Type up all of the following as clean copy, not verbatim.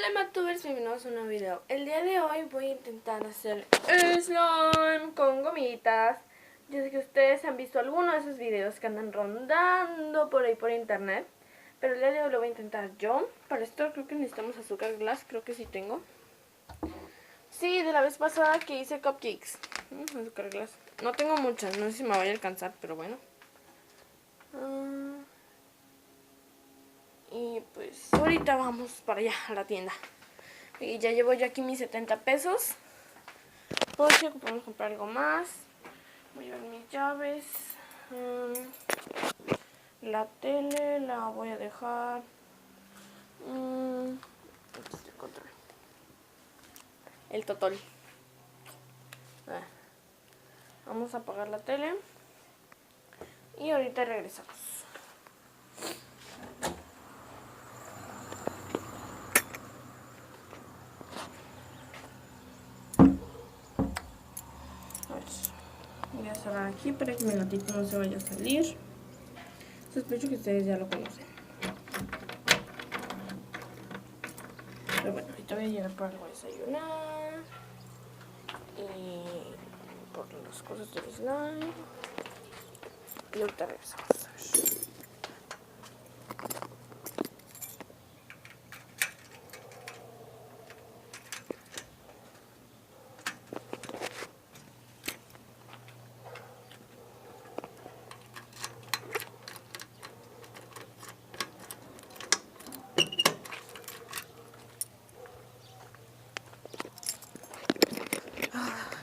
Hola Matubers, bienvenidos a un nuevo video. El día de hoy voy a intentar hacer slime con gomitas. Yo sé que ustedes han visto alguno de esos videos que andan rondando por ahí por internet, pero el día de hoy lo voy a intentar yo. Para esto creo que necesitamos azúcar glass, creo que sí tengo. Sí, de la vez pasada que hice cupcakes. Azúcar glass. No tengo muchas, no sé si me vaya a alcanzar, pero bueno. Y pues ahorita vamos para allá, a la tienda. Y ya llevo yo aquí mis 70 pesos. Por si podemos comprar algo más. Voy a llevar mis llaves. La tele la voy a dejar. Aquí está el control. El totol. Vamos a apagar la tele. Y ahorita regresamos. Voy a cerrar aquí para que mi gatito no se vaya a salir. Sospecho que ustedes ya lo conocen. Pero bueno, ahorita voy a llegar para algo a desayunar. Y por las cosas del slime. Y ahorita regresamos.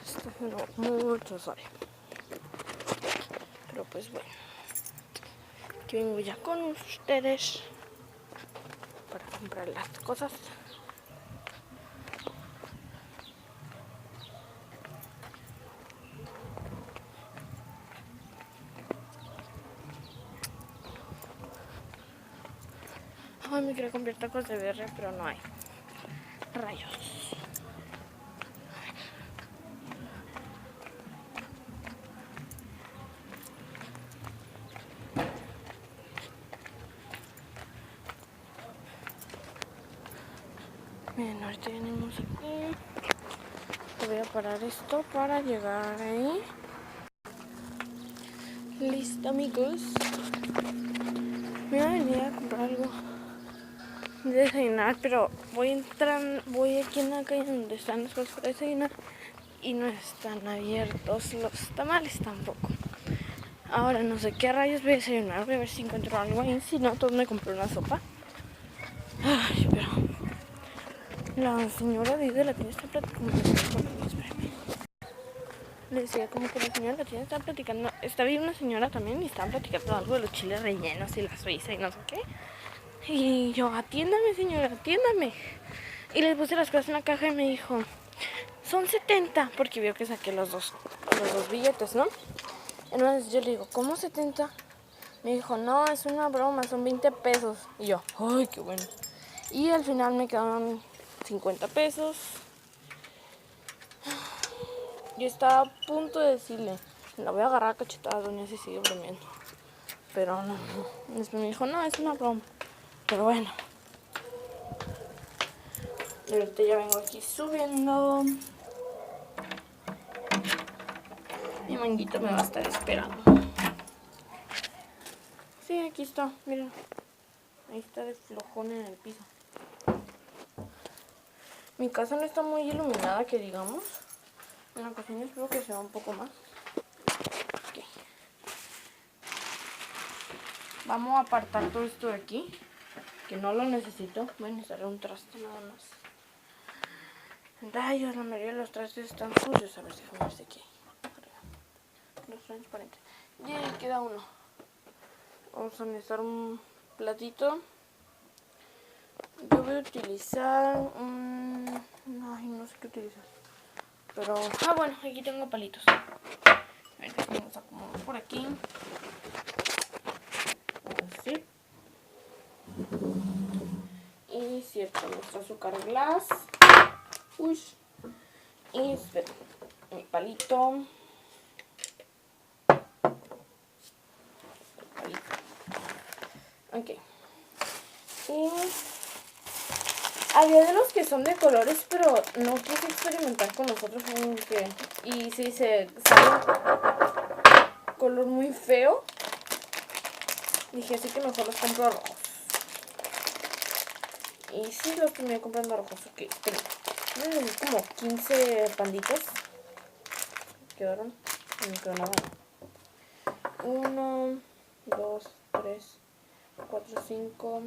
Está haciendo mucho sol. Pero pues bueno. Aquí vengo ya con ustedes para comprar las cosas. Ay, me quiero comprar tacos de berre, pero no hay. Rayos. Bien, ahorita venimos aquí. Voy a parar esto para llegar ahí. Listo, amigos. Me voy a venir a comprar algo de desayunar, pero voy aquí en la calle donde están las cosas para desayunar y no están abiertos los tamales tampoco. Ahora no sé qué rayos voy a desayunar, voy a ver si encuentro algo ahí, si no, entonces me compré una sopa. Ay, pero la señora de la tienda está platicando. Le decía como que la señora de la tienda estaba platicando. Estaba ahí una señora también y estaban platicando algo de los chiles rellenos y la suiza y no sé qué. Y yo, atiéndame señora, atiéndame. Y le puse las cosas en la caja y me dijo, son 70, porque vio que saqué los dos billetes, ¿no? Entonces yo le digo, ¿cómo 70? Me dijo, no, es una broma, son 20 pesos. Y yo, ay, qué bueno. Y al final me quedaron 50 pesos. Yo estaba a punto de decirle, la voy a agarrar a cachetadas, doña, si sigue bromeando. Pero no. Después me dijo, no, es una broma. Pero bueno. Y ahorita ya vengo aquí subiendo. Mi manguito me va a estar esperando. Sí, aquí está, miren. Ahí está de flojón en el piso. Mi casa no está muy iluminada, que digamos. En la cocina espero que se vea un poco más. Okay. Vamos a apartar todo esto de aquí, que no lo necesito. Voy a necesitar un traste nada más. Rayos, la mayoría de los trastes están sucios. A ver si déjame ver si aquí. Los transparentes. Y ahí queda uno. Vamos a necesitar un platito. Yo voy a utilizar un... Ay, no sé qué utilizar. Pero... Ah, bueno, aquí tengo palitos. A ver, vamos a acomodar por aquí. Así. Y cierto, nuestro azúcar glass. Uy. Y espera, mi palito. El palito. Ok. Y Había de los que son de colores, pero no quise experimentar con los otros porque... Y si se sale un color muy feo, dije así que mejor los compro rojos. Y sí, los terminé comprando rojos. Ok, esperen. Como 15 panditos. Quedaron. No me quedó nada. 1, 2, 3, 4, 5,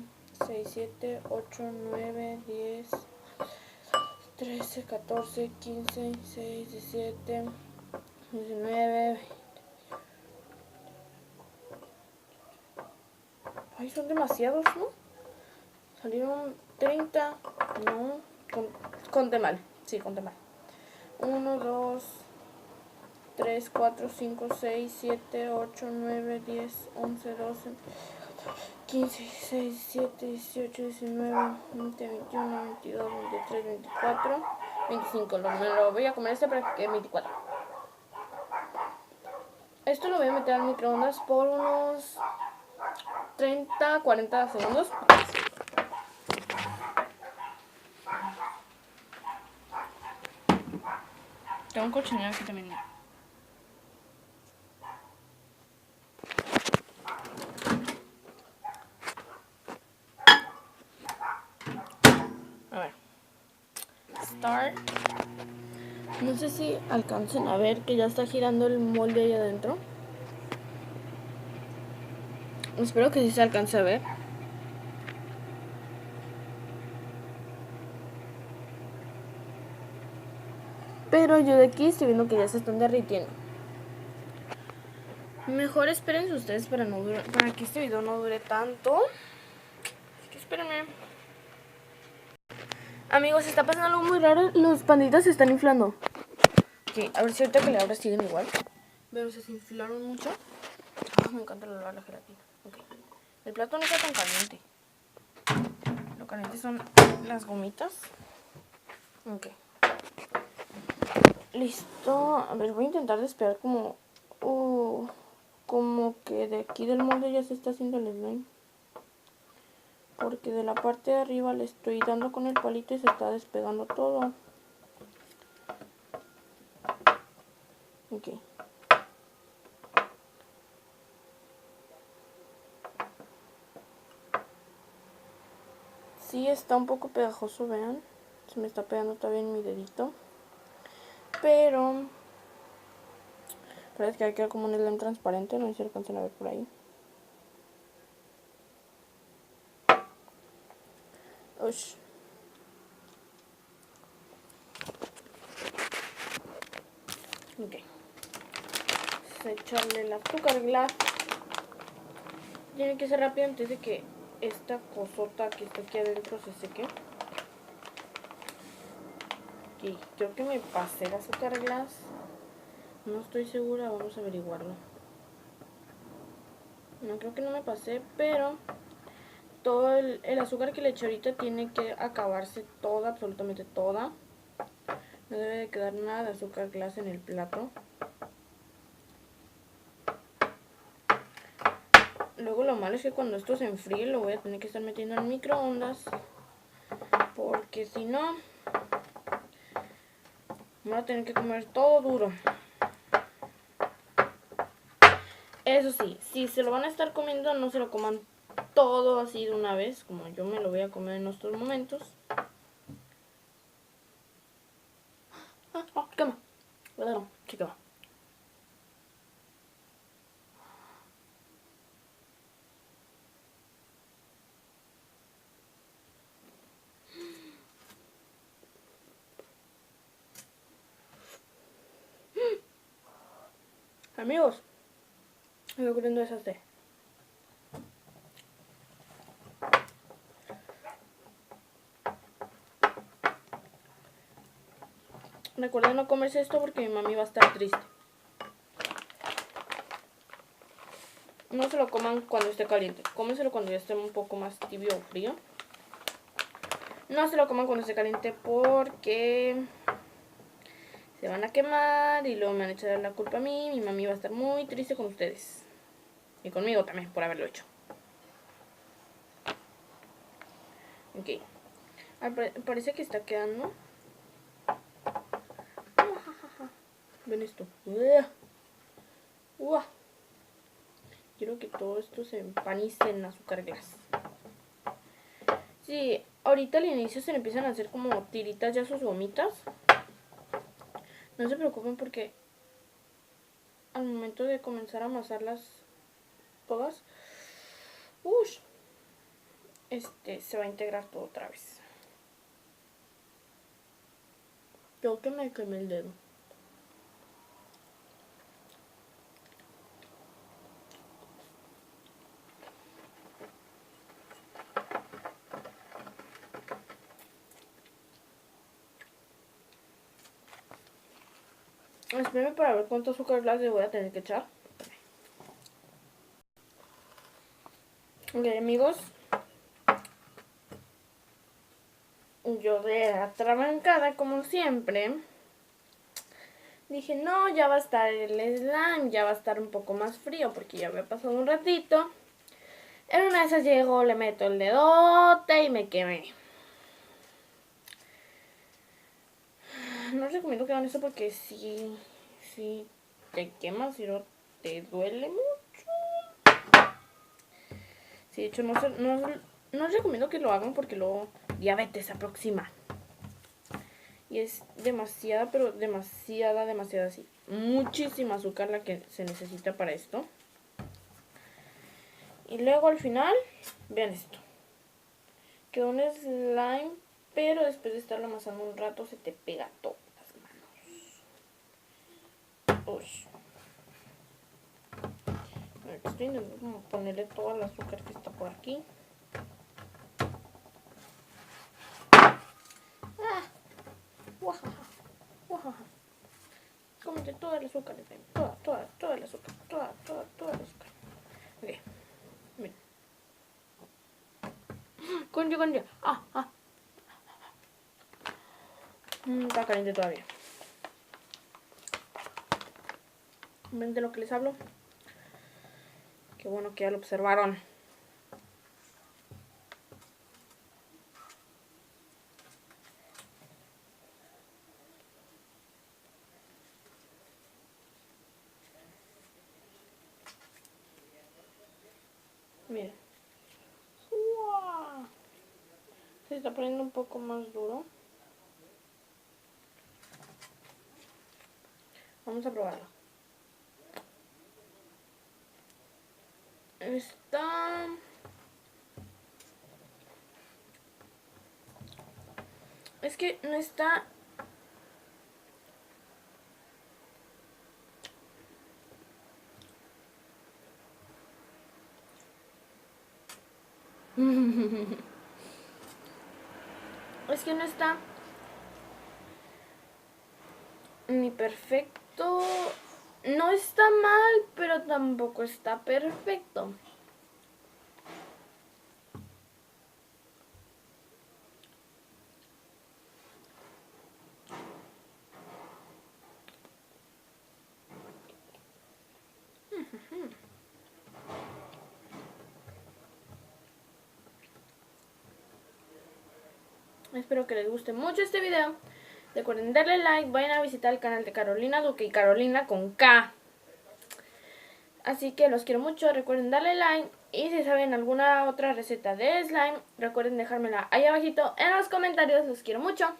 6, 7, 8, 9, 10, 13, 14, 15, 16, 17, 19. Ay, son demasiados, ¿no? Salieron 30. No, conté mal. Sí, conté mal. 1, 2, 3, 4, 5, 6, 7, 8, 9, 10, 11, 12, 15, 16, 17, 18, 19, 20, 21, 22, 23, 24, 25. Me lo voy a comer para que quede 24. Esto lo voy a meter al microondas por unos 30, 40 segundos. Tengo un cochinero aquí también. A ver. Start. No sé si alcancen a ver que ya está girando el molde ahí adentro. Espero que sí se alcance a ver. Pero yo de aquí estoy viendo que ya se están derritiendo. Mejor espérense ustedes para que este video no dure tanto. Así que espérenme. Amigos, está pasando algo muy raro. Los panditas se están inflando. Ok, a ver si ahorita que le abra siguen igual. Pero se inflaron mucho. Me encanta el olor a la gelatina. Okay. El plato no está tan caliente. Lo caliente son las gomitas. Ok. Listo. A ver, voy a intentar despegar como... como que de aquí del molde ya se está haciendo el slime. Porque de la parte de arriba le estoy dando con el palito y se está despegando todo. Ok. Sí, está un poco pegajoso, vean. Se me está pegando todavía en mi dedito. Pero... parece que queda como un slime transparente. No sé si alcanzan a ver por ahí. Ush. Ok. Vamos a echarle el azúcar glass. Tiene que ser rápido antes de que esta cosota que está aquí adentro se seque. Ok, creo que me pasé el azúcar glass. No estoy segura, vamos a averiguarlo. No, creo que no me pasé, pero todo el azúcar que le eché ahorita tiene que acabarse toda, absolutamente toda. No debe de quedar nada de azúcar glass en el plato. Luego lo malo es que cuando esto se enfríe lo voy a tener que estar metiendo en microondas. Porque si no, me voy a tener que comer todo duro. Eso sí, si se lo van a estar comiendo, no se lo coman todo así de una vez, como yo me lo voy a comer en estos momentos. Quema. Bueno, sí quema. Amigos, me voy ocurriendo esas té. Recuerden no comerse esto porque mi mami va a estar triste. No se lo coman cuando esté caliente. Cómenselo cuando ya esté un poco más tibio o frío. No se lo coman cuando esté caliente porque se van a quemar y luego me van a echar la culpa a mí. Mi mami va a estar muy triste con ustedes. Y conmigo también por haberlo hecho. Ok. Parece que está quedando. Ven esto. Quiero que todo esto se empanice en azúcar glass. Sí, ahorita al inicio se le empiezan a hacer como tiritas ya sus gomitas. No se preocupen porque al momento de comenzar a amasarlas todas, se va a integrar todo otra vez. Creo que me quemé el dedo. Espérenme para ver cuánto azúcar glass le voy a tener que echar. Ok, amigos. Yo de atrabancada, como siempre, dije, no, ya va a estar el slime, ya va a estar un poco más frío porque ya había pasado un ratito. En una de esas llego, le meto el dedote y me quemé. No recomiendo que hagan eso porque sí te quemas y no te duele mucho. Sí, de hecho no recomiendo que lo hagan porque luego diabetes aproxima. Y es demasiada, pero demasiada así. Muchísima azúcar la que se necesita para esto. Y luego al final, vean esto. Quedó un slime, pero después de estarlo amasando un rato se te pega todo las manos. Uy. Estoy intentando ponerle todo el azúcar que está por aquí. Cómete todo el azúcar, todo el azúcar, todo el azúcar. Ok, miren. Concha. Está caliente todavía. ¿Ven de lo que les hablo? Qué bueno que ya lo observaron. Miren. ¡Wow! Se está poniendo un poco más duro. Vamos a probarlo. Es que no está... Es que no está ni perfecto. No está mal, pero tampoco está perfecto. Espero que les guste mucho este video. Recuerden darle like, vayan a visitar el canal de Carolina Duque y Carolina con K. Así que los quiero mucho, recuerden darle like. Y si saben alguna otra receta de slime, recuerden dejármela ahí abajito en los comentarios. Los quiero mucho.